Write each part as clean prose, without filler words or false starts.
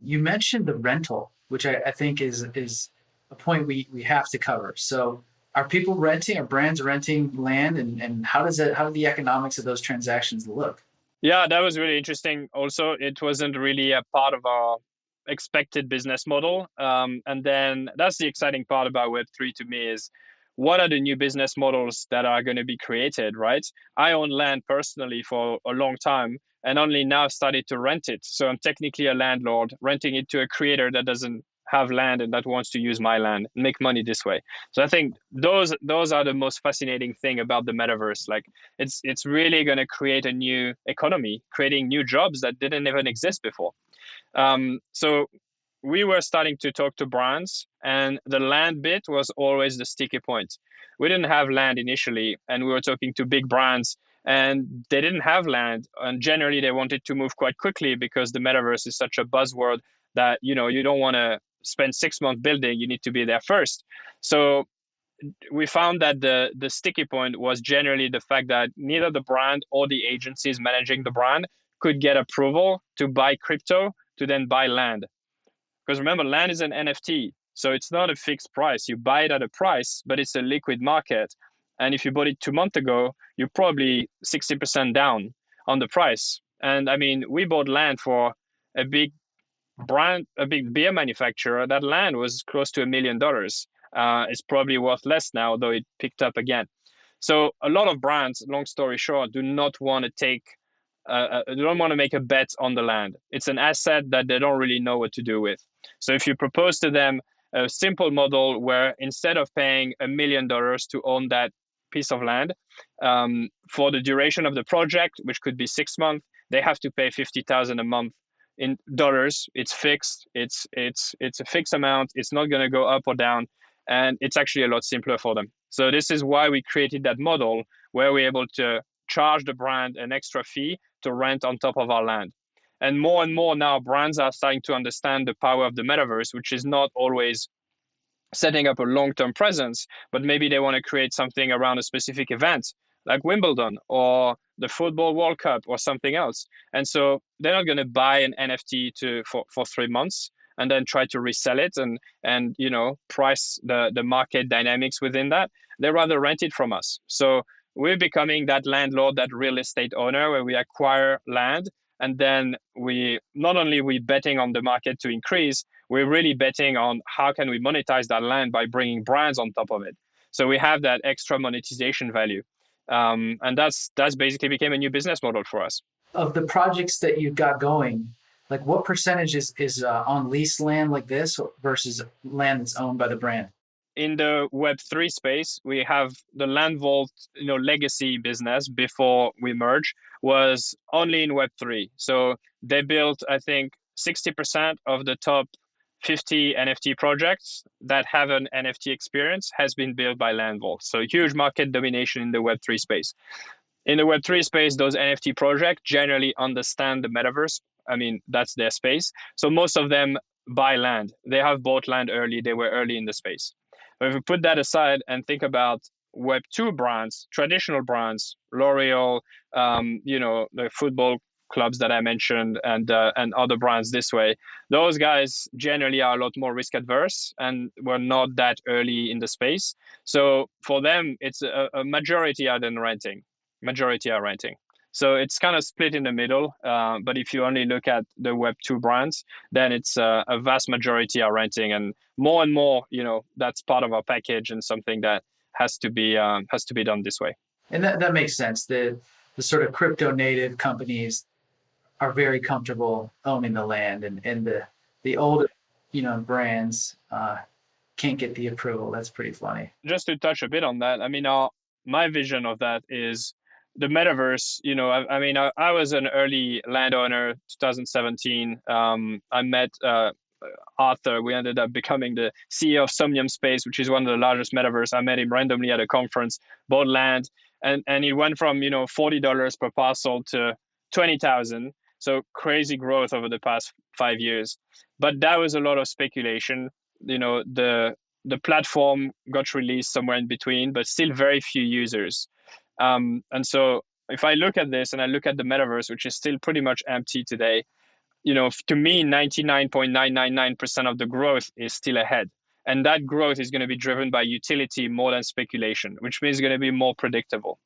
You mentioned the rental, which I think is a point we have to cover. So are people renting, are brands renting land, and how do the economics of those transactions look? Yeah, that was really interesting. Also, it wasn't really a part of our expected business model. And then that's the exciting part about Web3 to me is what are the new business models that are going to be created, right? I own land personally for a long time and only now started to rent it. So I'm technically a landlord renting it to a creator that doesn't have land and that wants to use my land and make money this way. So I think those are the most fascinating thing about the metaverse. Like it's really going to create a new economy, creating new jobs that didn't even exist before. So we were starting to talk to brands, and the land bit was always the sticky point. We didn't have land initially, and we were talking to big brands, and they didn't have land. And generally, they wanted to move quite quickly because the metaverse is such a buzzword that you don't want to spend 6 months building. You need to be there first. So we found that the sticky point was generally the fact that neither the brand or the agencies managing the brand could get approval to buy crypto to then buy land. Because remember, land is an NFT, so it's not a fixed price. You buy it at a price, but it's a liquid market. And if you bought it 2 months ago, you're probably 60% down on the price. And I mean, we bought land for a big a big beer manufacturer. That land was close to $1 million. It's probably worth less now, though it picked up again. So a lot of brands, long story short, do not want to they don't want to make a bet on the land. It's an asset that they don't really know what to do with. So if you propose to them a simple model where instead of paying $1 million to own that piece of land for the duration of the project, which could be 6 months, they have to pay 50,000 a month in dollars. It's fixed. It's a fixed amount. It's not going to go up or down, and it's actually a lot simpler for them. So this is why we created that model where we're able to charge the brand an extra fee to rent on top of our land. And more now, brands are starting to understand the power of the metaverse, which is not always setting up a long-term presence, but maybe they want to create something around a specific event like Wimbledon or the Football World Cup or something else. And so they're not going to buy an NFT for 3 months and then try to resell it and price the market dynamics within that. They rather rent it from us. So we're becoming that landlord, that real estate owner where we acquire land and then we not only we betting on the market to increase, we're really betting on how can we monetize that land by bringing brands on top of it. So we have that extra monetization value, and that's basically became a new business model for us. Of the projects that you've got going, like what percentage is on leased land like this versus land that's owned by the brand? In the Web3 space, we have the LandVault, legacy business before we merge was only in Web3. So they built, I think, 60% of the top 50 NFT projects that have an NFT experience has been built by LandVault. So huge market domination in the Web3 space. In the Web3 space, those NFT projects generally understand the metaverse. I mean, that's their space. So most of them buy land. They have bought land early. They were early in the space. But if we put that aside and think about Web2 brands, traditional brands, L'Oreal, the football clubs that I mentioned, and other brands this way, those guys generally are a lot more risk adverse and were not that early in the space. So for them, it's a majority are then renting. Majority are renting. So it's kind of split in the middle. But if you only look at the Web2 brands, then it's a vast majority are renting, and more, that's part of our package and something that has to be done this way. And that makes sense. The sort of crypto native companies are very comfortable owning the land, and the old brands can't get the approval. That's pretty funny. Just to touch a bit on that, I mean, my vision of that is the metaverse. I mean, I was an early landowner, 2017. I met Arthur. We ended up becoming the CEO of Somnium Space, which is one of the largest metaverse. I met him randomly at a conference, bought land, and it went from $40 per parcel to 20,000. So crazy growth over the past 5 years. But that was a lot of speculation. The platform got released somewhere in between, but still very few users. And so if I look at this and I look at the metaverse, which is still pretty much empty today, to me, 99.999% of the growth is still ahead. And that growth is going to be driven by utility more than speculation, which means it's going to be more predictable.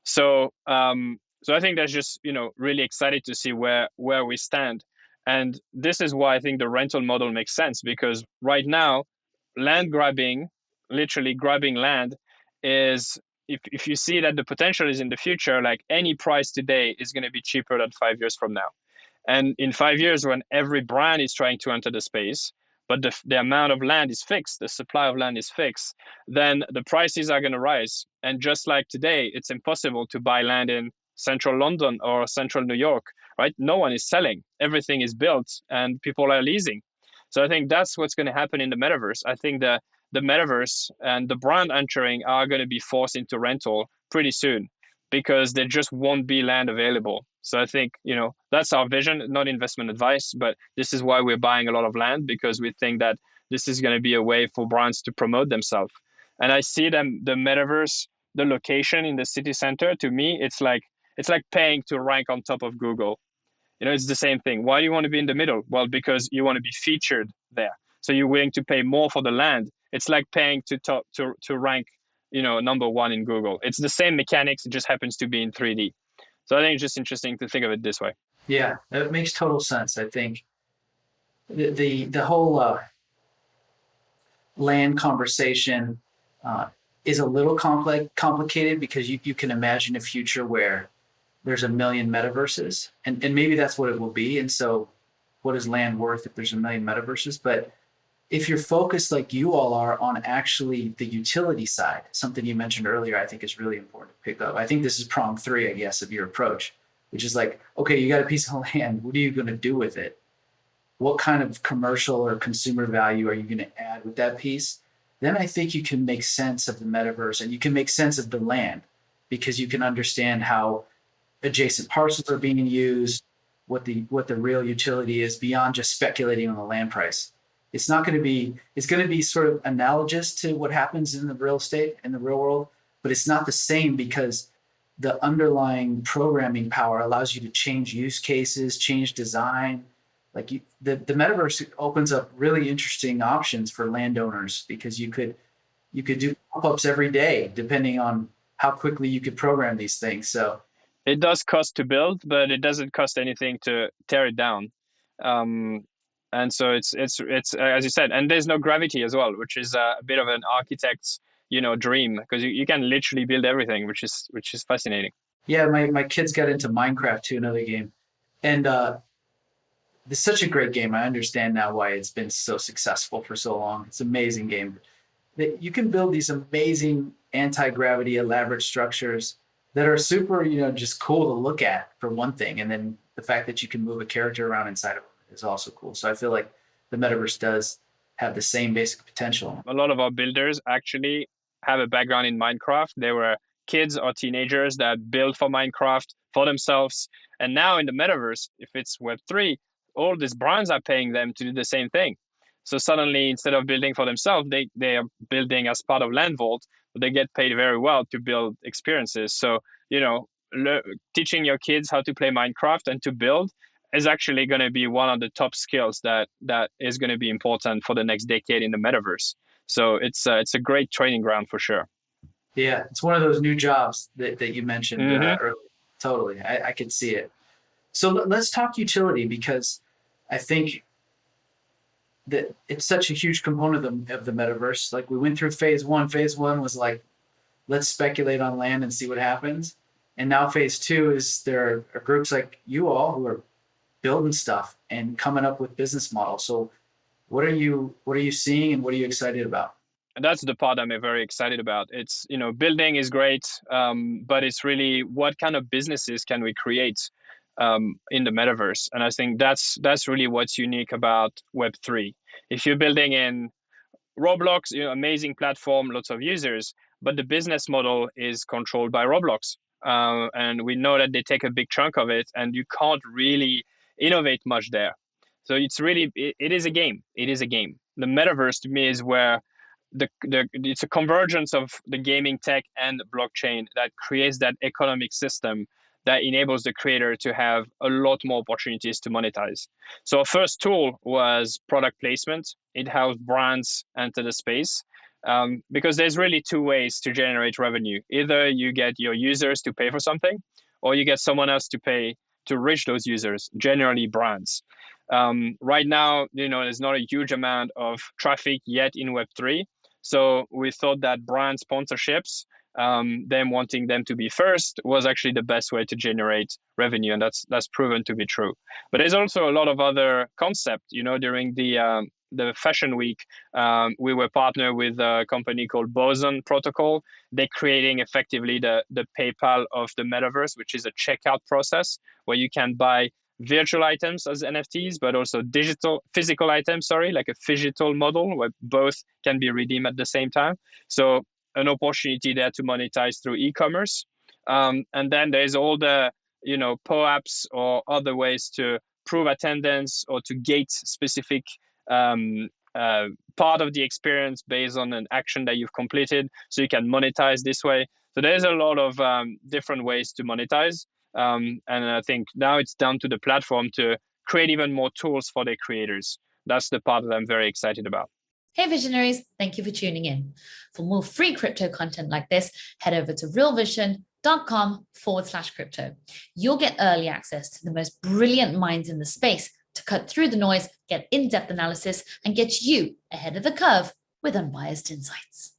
So I think that's just really excited to see where we stand, and this is why I think the rental model makes sense, because right now, land grabbing, literally grabbing land, is, if you see that the potential is in the future, like any price today is going to be cheaper than 5 years from now. And in 5 years, when every brand is trying to enter the space, but the amount of land is fixed, the supply of land is fixed, then the prices are going to rise. And just like today, it's impossible to buy land in central London or central New York, right? No one is selling. Everything is built and people are leasing. So I think that's what's going to happen in the metaverse. I think the metaverse and the brand entering are going to be forced into rental pretty soon, because there just won't be land available. So I think, that's our vision, not investment advice, but this is why we're buying a lot of land, because we think that this is going to be a way for brands to promote themselves. And I see them, the metaverse, the location in the city center, to me, it's like paying to rank on top of Google. It's the same thing. Why do you want to be in the middle? Well, because you want to be featured there. So you're willing to pay more for the land. It's like paying to rank, number one in Google. It's the same mechanics. It just happens to be in 3D. So I think it's just interesting to think of it this way. Yeah, that makes total sense. I think the whole land conversation is a little complicated, because you can imagine a future where there's a million metaverses, and maybe that's what it will be. And so what is land worth if there's a million metaverses? But if you're focused like you all are on actually the utility side, something you mentioned earlier, I think is really important to pick up. I think this is prong 3, I guess, of your approach, which is like, okay, you got a piece of land. What are you going to do with it? What kind of commercial or consumer value are you going to add with that piece? Then I think you can make sense of the metaverse, and you can make sense of the land, because you can understand how adjacent parcels are being used, what the real utility is beyond just speculating on the land price. It's going to be sort of analogous to what happens in the real estate, in the real world, but it's not the same, because the underlying programming power allows you to change use cases, change design. Like the metaverse opens up really interesting options for landowners, because you could do pop-ups every day depending on how quickly you could program these things. So it does cost to build, but it doesn't cost anything to tear it down. And so it's as you said, and there's no gravity as well, which is a bit of an architect's dream, because you can literally build everything, which is fascinating. Yeah, my kids got into Minecraft too, another game, and it's such a great game. I understand now why it's been so successful for so long. It's an amazing game. You can build these amazing anti-gravity elaborate structures that are super, just cool to look at, for one thing. And then the fact that you can move a character around inside of it is also cool. So I feel like the metaverse does have the same basic potential. A lot of our builders actually have a background in Minecraft. They were kids or teenagers that built for Minecraft for themselves. And now in the metaverse, if it's Web3, all these brands are paying them to do the same thing. So suddenly, instead of building for themselves, they are building as part of LandVault, but they get paid very well to build experiences. So, teaching your kids how to play Minecraft and to build is actually going to be one of the top skills that is going to be important for the next decade in the metaverse. So it's a great training ground for sure. Yeah, it's one of those new jobs that you mentioned earlier. Totally, I could see it. So let's talk utility, because I think that it's such a huge component of the metaverse. Like, we went through phase 1. Phase 1 was like, let's speculate on land and see what happens. And now phase 2 is there are groups like you all who are building stuff and coming up with business models. So what are you seeing, and what are you excited about? And that's the part I'm very excited about. It's, building is great, but it's really what kind of businesses can we create in the metaverse? And I think that's really what's unique about Web3. If you're building in Roblox, amazing platform, lots of users, but the business model is controlled by Roblox. And we know that they take a big chunk of it, and you can't really innovate much there. So it is a game. It is a game. The metaverse to me is where it's a convergence of the gaming tech and blockchain that creates that economic system that enables the creator to have a lot more opportunities to monetize. So our first tool was product placement. It helps brands enter the space. Because there's really two ways to generate revenue. Either you get your users to pay for something, or you get someone else to pay to reach those users, generally brands. Right now, there's not a huge amount of traffic yet in Web3. So we thought that brand sponsorships, them wanting them to be first, was actually the best way to generate revenue, and that's proven to be true. But there's also a lot of other concepts. During the fashion week, we were partnered with a company called Boson Protocol. They're creating effectively the PayPal of the metaverse, which is a checkout process where you can buy virtual items as NFTs, but also physical items, like a phygital model where both can be redeemed at the same time. So an opportunity there to monetize through e-commerce. And then there's all the, POAPs or other ways to prove attendance or to gate specific part of the experience based on an action that you've completed. So you can monetize this way. So there's a lot of different ways to monetize. And I think now it's down to the platform to create even more tools for their creators. That's the part that I'm very excited about. Hey visionaries, thank you for tuning in. For more free crypto content like this, head over to realvision.com/crypto. You'll get early access to the most brilliant minds in the space to cut through the noise, get in-depth analysis, and get you ahead of the curve with unbiased insights.